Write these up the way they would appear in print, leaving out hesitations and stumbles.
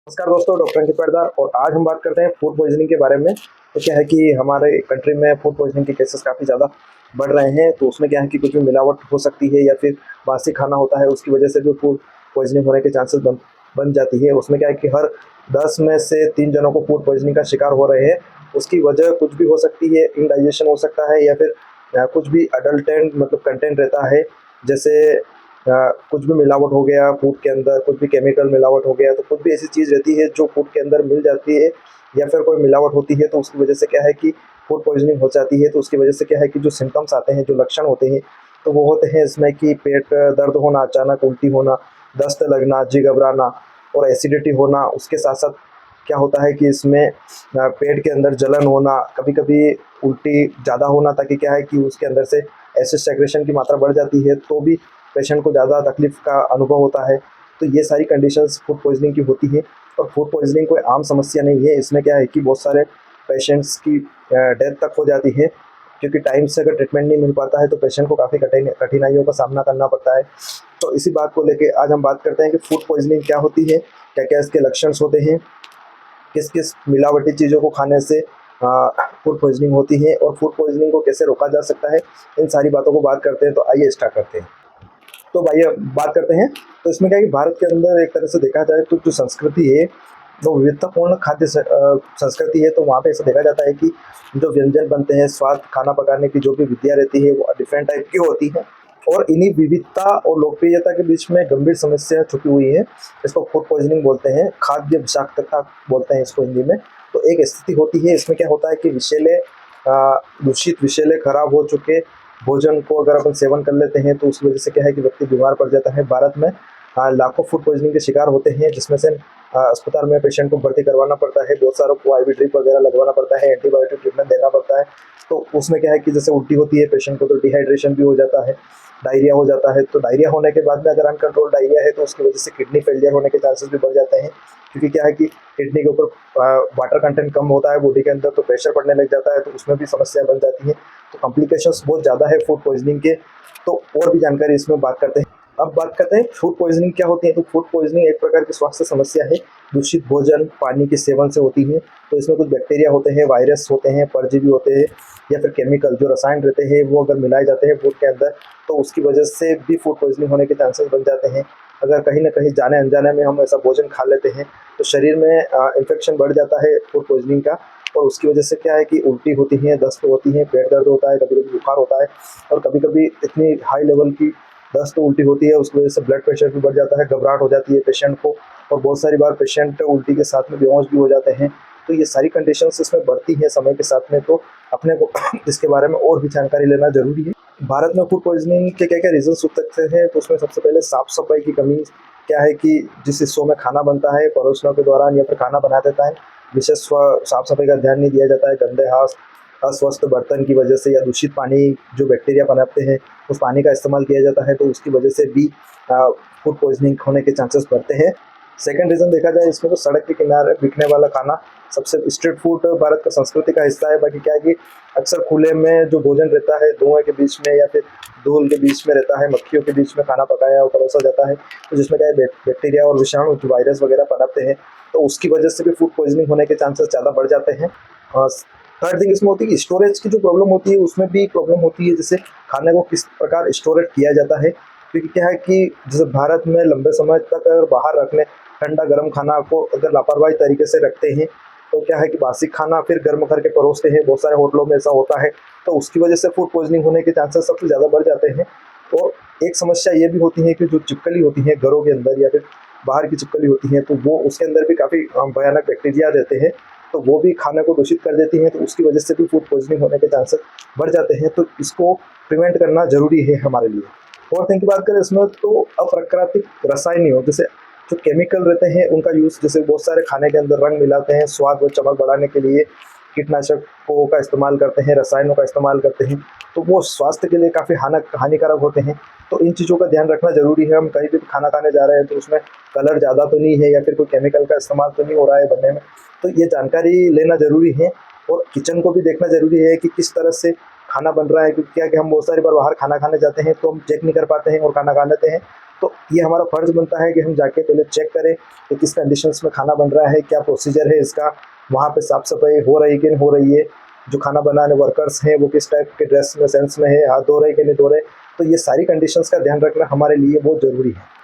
नमस्कार दोस्तों, डॉक्टर अंकित पाटीदार। और आज हम बात करते हैं फूड पॉइजनिंग के बारे में। तो क्या है कि हमारे कंट्री में फूड पॉइजनिंग के केसेस काफ़ी ज़्यादा बढ़ रहे हैं। तो उसमें क्या है कि कुछ भी मिलावट हो सकती है या फिर बासी खाना होता है, उसकी वजह से भी फूड पॉइजनिंग होने के चांसेस बन जाती है। उसमें क्या है कि हर 10 में से 3 जनों को फूड पॉइजनिंग का शिकार हो रहे हैं। उसकी वजह कुछ भी हो सकती है, इंडाइजेशन हो सकता है या फिर कुछ भी अडल्टेंट मतलब कंटेंट रहता है। जैसे कुछ भी मिलावट हो गया फूड के अंदर, कुछ भी केमिकल मिलावट हो गया, तो कुछ भी ऐसी चीज़ रहती है जो फूड के अंदर मिल जाती है या फिर कोई मिलावट होती है, तो उसकी वजह से क्या है कि फूड पॉइजनिंग हो जाती है। तो उसकी वजह से क्या है कि जो सिम्टम्स आते हैं, जो लक्षण होते हैं, तो वो होते हैं इसमें कि पेट दर्द होना, अचानक उल्टी होना, दस्त लगना, जी घबराना और एसिडिटी होना। उसके साथ साथ क्या होता है कि इसमें पेट के अंदर जलन होना, कभी कभी उल्टी ज़्यादा होना, ताकि क्या है कि उसके अंदर से एसिड सेक्रेशन की मात्रा बढ़ जाती है, तो भी पेशेंट को ज़्यादा तकलीफ का अनुभव होता है। तो ये सारी कंडीशंस फूड पॉइजनिंग की होती है। और फूड पॉइजनिंग कोई आम समस्या नहीं है। इसमें क्या है कि बहुत सारे पेशेंट्स की डेथ तक हो जाती है, क्योंकि टाइम से अगर ट्रीटमेंट नहीं मिल पाता है तो पेशेंट को काफ़ी कठिनाइयों का सामना करना पड़ता है। तो इसी बात को लेके आज हम बात करते हैं कि फूड पॉइजनिंग क्या होती है, क्या क्या इसके लक्षण होते हैं, किस किस मिलावटी चीज़ों को खाने से फूड पॉइजनिंग होती है और फूड पॉइजनिंग को कैसे रोका जा सकता है। इन सारी बातों को बात करते हैं। तो आइए स्टार्ट करते हैं। तो भाई बात करते हैं। तो इसमें क्या है कि भारत के अंदर एक तरह से देखा जाए तो जो संस्कृति है वो विविधतापूर्ण संस्कृति है। तो वहाँ पे ऐसा देखा जाता है कि जो व्यंजन बनते हैं, स्वाद खाना पकाने की जो भी विद्या रहती है वो डिफरेंट टाइप की होती है। और इन्हीं विविधता और लोकप्रियता के बीच में गंभीर समस्या छुपी हुई है। इसको फूड पॉइजनिंग बोलते हैं, खाद्य विषाक्तता बोलते हैं इसको हिंदी में। तो एक स्थिति होती है, इसमें क्या होता है कि दूषित विषैले खराब हो चुके भोजन को अगर अपन सेवन कर लेते हैं, तो उसकी वजह से क्या है कि व्यक्ति बीमार पड़ जाता है। भारत में लाखों फूड पॉइजनिंग के शिकार होते हैं, जिसमें से अस्पताल में पेशेंट को भर्ती करवाना पड़ता है, बहुत सारों को आईवी ड्रिप वगैरह लगवाना पड़ता है, एंटीबायोटिक ट्रीटमेंट देना पड़ता है। तो उसमें क्या है कि जैसे उल्टी होती है पेशेंट को, तो डिहाइड्रेशन भी हो जाता है, डायरिया हो जाता है। तो डायरिया होने के बाद में अगर अनकंट्रोल डायरिया है, तो उसकी वजह से किडनी फेलियर होने के चांसेस भी बढ़ जाते हैं। क्योंकि क्या है कि किडनी के ऊपर वाटर कंटेंट कम होता है बॉडी के अंदर, तो प्रेशर पड़ने लग जाता है, तो उसमें भी समस्या बन जाती है। तो कॉम्प्लिकेशंस बहुत ज़्यादा है फूड पॉइजनिंग के। तो और भी जानकारी इसमें बात करते हैं। अब बात करते हैं फूड पॉइजनिंग क्या होती है। तो फूड पॉइजनिंग एक प्रकार की स्वास्थ्य समस्या है, दूषित भोजन पानी के सेवन से होती है। तो इसमें कुछ बैक्टीरिया होते हैं, वायरस होते हैं, परजीवी होते हैं या फिर केमिकल जो रसायन रहते हैं, वो अगर मिलाए जाते हैं फूड के अंदर, तो उसकी वजह से भी फूड पॉइजनिंग होने के चांसेस बन जाते हैं। अगर कहीं ना कहीं जाने अनजाने में हम ऐसा भोजन खा लेते हैं, तो शरीर में इन्फेक्शन बढ़ जाता है फूड पॉइजनिंग का। और उसकी वजह से क्या है कि उल्टी होती है, दस्त होती है, पेट दर्द होता है, कभी कभी बुखार होता है, और कभी कभी इतनी हाई लेवल की दस्त उल्टी होती है, उसकी वजह से ब्लड प्रेशर भी बढ़ जाता है, घबराहट हो जाती है पेशेंट को। और बहुत सारी बार पेशेंट उल्टी के साथ में बेहोश भी हो जाते हैं। तो ये सारी कंडीशंस इसमें बढ़ती हैं समय के साथ में। तो अपने को इसके बारे में और भी जानकारी लेना जरूरी है। भारत में फूड पॉइजनिंग के क्या क्या रीजन हो सकते हैं। तो उसमें सबसे पहले साफ सफाई की कमी। क्या है कि जिस हिस्सों में खाना बनता है, परोसनों के दौरान या फिर खाना बना देता है, विशेष साफ सफाई का ध्यान नहीं दिया जाता है। गंदे हाथ, अस्वस्थ बर्तन की वजह से या दूषित पानी जो बैक्टीरिया पनपते हैं, उस पानी का इस्तेमाल किया जाता है, तो उसकी वजह से भी फूड पॉइजनिंग होने के चांसेस बढ़ते हैं। सेकंड रीज़न देखा जाए इसमें, तो सड़क के किनारे बिकने वाला खाना। सबसे स्ट्रीट फूड भारत का संस्कृति का हिस्सा है। बाकी क्या है कि अक्सर खुले में जो भोजन रहता है, धुएं के बीच में या फिर धूल के बीच में रहता है, मक्खियों के बीच में खाना पकाया और परोसा जाता है, तो जिसमें क्या है बैक्टीरिया और विषाणु जो वायरस वगैरह पनपते हैं, तो उसकी वजह से भी फूड पॉइजनिंग होने के चांसेस ज़्यादा बढ़ जाते हैं। थर्ड थिंग इसमें होती है कि स्टोरेज की जो प्रॉब्लम होती है, उसमें भी प्रॉब्लम होती है। जैसे खाने को किस प्रकार स्टोरेज किया जाता है, क्योंकि क्या है कि जैसे भारत में लंबे समय तक अगर बाहर रखने ठंडा गर्म खाना को अगर लापरवाही तरीके से रखते हैं, तो क्या है कि बासी खाना फिर गर्म करके परोसते हैं, बहुत सारे होटलों में ऐसा होता है। तो उसकी वजह से फूड पॉइजनिंग होने के चांसेस सबसे ज़्यादा बढ़ जाते हैं। और एक समस्या ये भी होती है कि जो चिपकली होती है घरों के अंदर या फिर बाहर की चिपकली होती है, तो वो उसके अंदर भी काफ़ी भयानक बैक्टीरिया रहते हैं, तो वो भी खाने को दूषित कर देती हैं, तो उसकी वजह से भी फूड पॉइजनिंग होने के चांसेस बढ़ जाते हैं। तो इसको प्रिवेंट करना जरूरी है हमारे लिए। और थिंग की बात करें इसमें, तो अप्राकृतिक रसायनियों जैसे जो केमिकल रहते हैं उनका यूज़, जैसे बहुत सारे खाने के अंदर रंग मिलाते हैं, स्वाद व चमक बढ़ाने के लिए कीटनाशकों का इस्तेमाल करते हैं, रसायनों का इस्तेमाल करते हैं, तो वो स्वास्थ्य के लिए काफ़ी हानिकारक होते हैं। तो इन चीज़ों का ध्यान रखना ज़रूरी है। हम कहीं भी खाना खाने जा रहे हैं तो उसमें कलर ज़्यादा तो नहीं है या फिर कोई केमिकल का इस्तेमाल तो नहीं हो रहा है बनने में, तो ये जानकारी लेना ज़रूरी है। और किचन को भी देखना ज़रूरी है कि किस तरह से खाना बन रहा है, क्योंकि क्या कि हम बहुत सारी बार बाहर खाना खाने जाते हैं तो हम चेक नहीं कर पाते हैं और खाना खा लेते हैं, तो ये हमारा फ़र्ज़ बनता है कि हम जाके पहले चेक करें कि किस कंडीशंस में खाना बन रहा है, क्या प्रोसीजर है इसका, वहाँ पे साफ़-सफ़ाई हो रही है कि नहीं हो रही है, जो खाना बनाने वर्कर्स हैं वो किस टाइप के ड्रेस में सेंस में है, हाथ धो रहे हैं कि नहीं धो रहे। तो ये सारी कंडीशंस का ध्यान रखना हमारे लिए बहुत ज़रूरी है।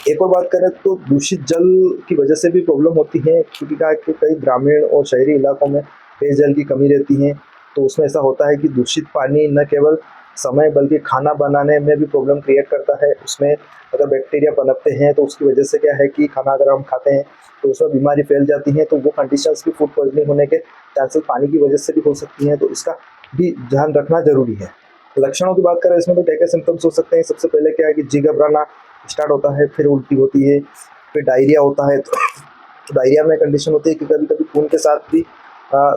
एक और बात करें तो दूषित जल की वजह से भी प्रॉब्लम होती है, क्योंकि क्या है कि कई ग्रामीण और शहरी इलाकों में पेयजल की कमी रहती है। तो उसमें ऐसा होता है कि दूषित पानी न केवल समय बल्कि खाना बनाने में भी प्रॉब्लम क्रिएट करता है। उसमें अगर बैक्टीरिया पनपते हैं तो उसकी वजह से क्या है कि खाना अगर हम खाते हैं तो उसमें बीमारी फैल जाती है, तो वो कंडीशंस भी फूड पॉइजनिंग होने के चांसेस पानी की वजह से भी हो सकती हैं, तो इसका भी ध्यान रखना ज़रूरी है। लक्षणों की बात करें इसमें तो क्या-क्या सिम्पटम्स हो सकते हैं। सबसे पहले क्या है कि जी घबराना स्टार्ट होता है, फिर उल्टी होती है, फिर डायरिया होता है। तो डायरिया में कंडीशन होती है कि कभी-कभी खून के साथ भी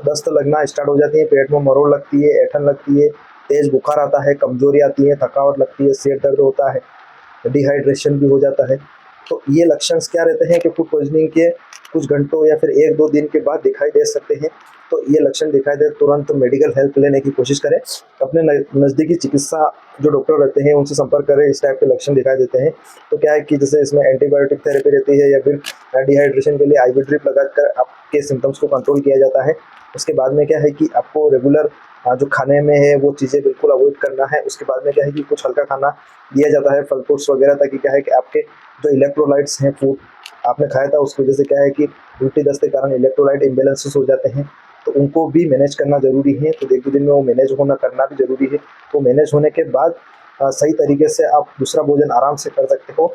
दस्त लगना स्टार्ट हो जाती है, पेट में मरोड़ लगती है, ऐंठन लगती है, तेज़ बुखार आता है, कमज़ोरी आती है, थकावट लगती है, सिर दर्द होता है, डिहाइड्रेशन भी हो जाता है। तो ये लक्षण क्या रहते हैं कि फूड पॉइज़निंग के कुछ घंटों या फिर 1-2 दिन के बाद दिखाई दे सकते हैं। तो ये लक्षण दिखाई दे तुरंत मेडिकल हेल्प लेने की कोशिश करें। अपने नज़दीकी चिकित्सा जो डॉक्टर रहते हैं उनसे संपर्क करें, इस टाइप के लक्षण दिखाई देते हैं। तो क्या है कि जैसे इसमें एंटीबायोटिक थेरेपी रहती है या फिर डिहाइड्रेशन के लिए आईवी ड्रिप लगाकर आपके सिम्पटम्स को कंट्रोल किया जाता है। उसके बाद में क्या है कि आपको रेगुलर जो खाने में है वो चीज़ें बिल्कुल अवॉइड करना है। उसके बाद में क्या है कि कुछ हल्का खाना दिया जाता है, फल फ्रूट्स वगैरह, ताकि क्या है कि आपके जो इलेक्ट्रोलाइट्स हैं फूड आपने खाया था उसकी वजह से क्या है कि उल्टी दस्त के कारण इलेक्ट्रोलाइट इम्बैलेंसेस हो जाते हैं, तो उनको भी मैनेज करना ज़रूरी है। तो 1-2 दिन में वो मैनेज होना करना भी ज़रूरी है। तो मैनेज होने के बाद सही तरीके से आप दूसरा भोजन आराम से कर सकते हो।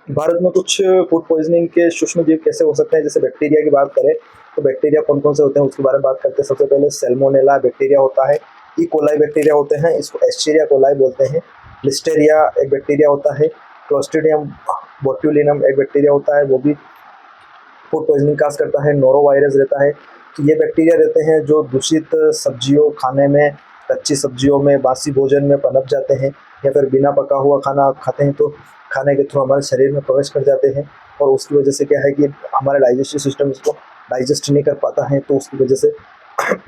भारत में कुछ फूड पॉइज़निंग के सूक्ष्मजीव कैसे हो सकते हैं, जैसे बैक्टीरिया की बात करें तो बैक्टीरिया कौन-कौन से होते हैं उसके बारे में बात करते हैं। सबसे पहले सैल्मोनेला बैक्टीरिया होता है, ई कोलाई बैक्टीरिया होते हैं, इसको एस्चेरिया कोलाई बोलते हैं, लिस्टेरिया एक बैक्टीरिया होता है, क्लोस्ट्रिडियम बोट्युलिनम एक बैक्टीरिया होता है, वो भी फूड पॉइजनिंग काज करता है, नोरोवायरस रहता है। तो ये बैक्टीरिया रहते हैं जो दूषित सब्जियों खाने में, कच्ची सब्जियों में, बासी भोजन में पनप जाते हैं, या फिर बिना पका हुआ खाना खाते हैं तो खाने के थ्रू हमारे शरीर में प्रवेश कर जाते हैं, और उसकी वजह से क्या है कि हमारा डाइजेस्टिव सिस्टम इसको डाइजेस्ट नहीं कर पाता है, तो उसकी वजह से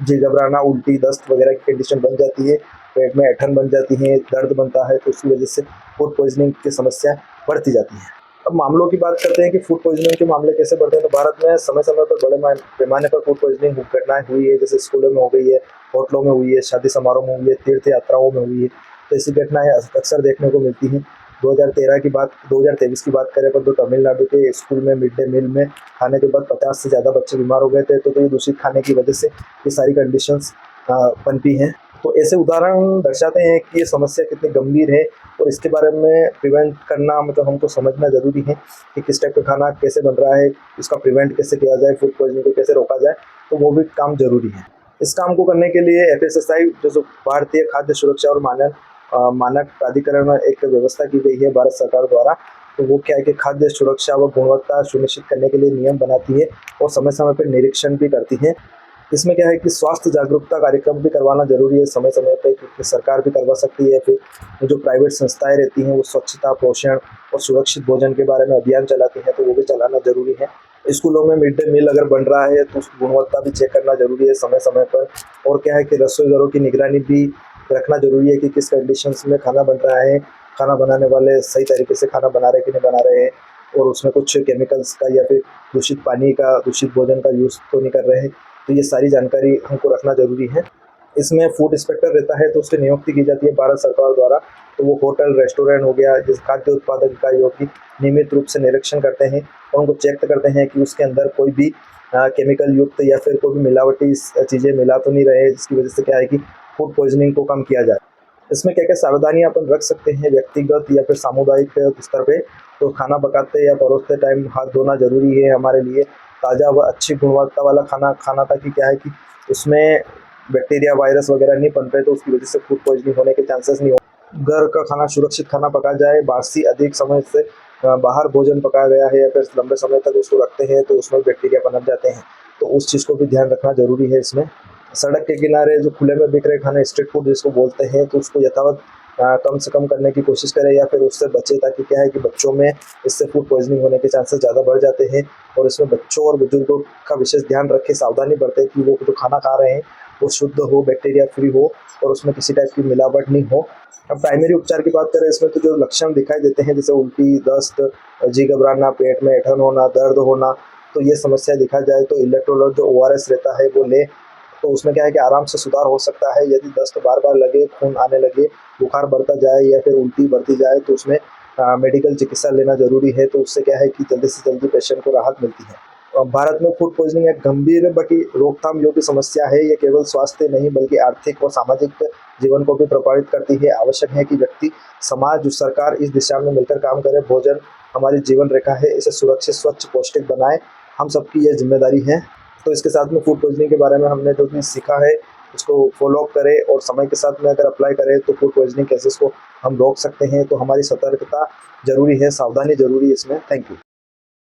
जी घबराना, उल्टी दस्त वगैरह की कंडीशन बन जाती है, पेट में ऐंठन बन जाती है, दर्द बनता है, तो उसकी वजह से फूड पॉइजनिंग की समस्या बढ़ती जाती है। अब मामलों की बात करते हैं कि फूड पॉइजनिंग के मामले कैसे बढ़ते हैं, तो भारत में समय-समय पर बड़े पैमाने पर फूड पॉइजनिंग घटनाएँ हुई है, जैसे स्कूलों में हो गई है, होटलों में हुई है, शादी समारोह में हुई है, तीर्थ यात्राओं में हुई है। तो ऐसी घटनाएँ अक्सर देखने को मिलती हैं। 2023 की बात करें तो तमिलनाडु के स्कूल में मिड डे मील में खाने के बाद 50 से ज़्यादा बच्चे बीमार हो गए थे, तो ये दूषित खाने की वजह से ये सारी कंडीशंस पनपी हैं। तो ऐसे उदाहरण दर्शाते हैं कि ये समस्या कितनी गंभीर है, और इसके बारे में प्रिवेंट करना मतलब हमको समझना ज़रूरी है कि किस टाइप का खाना कैसे बन रहा है, इसका प्रिवेंट कैसे किया जाए, फूड पॉइजनिंग को कैसे रोका जाए, तो वो भी काम ज़रूरी है। इस काम को करने के लिए एफएसएसआई जो भारतीय खाद्य सुरक्षा और मानक प्राधिकरण में एक व्यवस्था की गई है भारत सरकार द्वारा। तो वो क्या है कि खाद्य सुरक्षा व गुणवत्ता सुनिश्चित करने के लिए नियम बनाती है और समय-समय पे निरीक्षण भी करती है। इसमें क्या है कि स्वास्थ्य जागरूकता कार्यक्रम भी करवाना ज़रूरी है समय-समय पे, क्योंकि सरकार भी करवा सकती है, फिर जो प्राइवेट संस्थाएँ रहती हैं वो स्वच्छता, पोषण और सुरक्षित भोजन के बारे में अभियान चलाती हैं, तो वो भी चलाना ज़रूरी है। स्कूलों में मिड डे मील अगर बन रहा है तो उसकी गुणवत्ता भी चेक करना ज़रूरी है समय-समय पर, और क्या है कि रसोई घरों की निगरानी भी रखना ज़रूरी है कि किस कंडीशंस में खाना बन रहा है, खाना बनाने वाले सही तरीके से खाना बना रहे हैं कि नहीं बना रहे हैं, और उसमें कुछ केमिकल्स का या फिर दूषित पानी का, दूषित भोजन का यूज़ तो नहीं कर रहे हैं। तो ये सारी जानकारी हमको रखना ज़रूरी है। इसमें फूड इंस्पेक्टर रहता है तो उसकी नियुक्ति की जाती है भारत सरकार द्वारा। तो वो होटल, रेस्टोरेंट हो गया, जिस खाद्य उत्पादक इकाइयों की नियमित रूप से निरीक्षण करते हैं और उनको चेक करते हैं कि उसके अंदर कोई भी केमिकल युक्त या फिर कोई भी मिलावटी चीज़ें मिला तो नहीं रहे, जिसकी वजह से क्या है कि फूड पॉइजनिंग को कम किया जाए। इसमें क्या-क्या सावधानियाँ अपन रख सकते हैं व्यक्तिगत या फिर सामुदायिक स्तर पे, तो खाना पकाते या परोसते टाइम हाथ धोना ज़रूरी है हमारे लिए। ताज़ा व अच्छी गुणवत्ता वाला खाना खाना, ताकि क्या है कि उसमें बैक्टीरिया, वायरस वगैरह नहीं पनपे, तो उसकी वजह से फूड पॉइजनिंग होने के चांसेस नहीं हो। घर का खाना, सुरक्षित खाना पका जाए, बासी अधिक समय से बाहर भोजन पकाया गया है या फिर लंबे समय तक उसको रखते हैं तो उसमें बैक्टीरिया पनप जाते हैं, तो उस चीज़ को भी ध्यान रखना ज़रूरी है इसमें। सड़क के किनारे जो खुले में बिक रहे खाने, स्ट्रीट फूड जिसको बोलते हैं, तो उसको यथावत कम से कम करने की कोशिश करें या फिर उससे बचें, ताकि क्या है कि बच्चों में इससे फूड पॉइजनिंग होने के चांसेस ज़्यादा बढ़ जाते हैं। और इसमें बच्चों और बुजुर्गों का विशेष ध्यान रखें, सावधानी बरतें कि वो जो खाना खा रहे हैं वो शुद्ध हो, बैक्टीरिया फ्री हो और उसमें किसी टाइप की मिलावट नहीं हो। अब प्राइमरी उपचार की बात करें इसमें तो जो लक्षण दिखाई देते हैं जैसे उल्टी, दस्त, जी घबराना, पेट में ऐंठन होना, दर्द होना, तो ये समस्या दिखा जाए तो इलेक्ट्रोलाइट जो ओआरएस रहता है वो लें, तो उसमें क्या है कि आराम से सुधार हो सकता है। यदि दस्त बार-बार लगे, खून आने लगे, बुखार बढ़ता जाए या फिर उल्टी बढ़ती जाए तो उसमें मेडिकल चिकित्सा लेना ज़रूरी है, तो उससे क्या है कि जल्दी से जल्दी पेशेंट को राहत मिलती है। भारत में फूड पॉइज़निंग एक गंभीर बल्कि रोकथाम योग्य समस्या है। ये केवल स्वास्थ्य नहीं बल्कि आर्थिक और सामाजिक जीवन को भी प्रभावित करती है। आवश्यक है कि व्यक्ति, समाज, सरकार इस दिशा में मिलकर काम करे। भोजन हमारी जीवन रेखा है, इसे सुरक्षित, स्वच्छ, पौष्टिक बनाएँ, हम सबकी ये ज़िम्मेदारी है। तो इसके साथ में फूड पॉइज़निंग के बारे में हमने जो भी सीखा है, उसको फ़ॉलो अप करें और समय के साथ में अगर अप्लाई करें तो फूड पॉइज़निंग केसेज़ को हम रोक सकते हैं। तो हमारी सतर्कता ज़रूरी है, सावधानी ज़रूरी है इसमें। Thank you.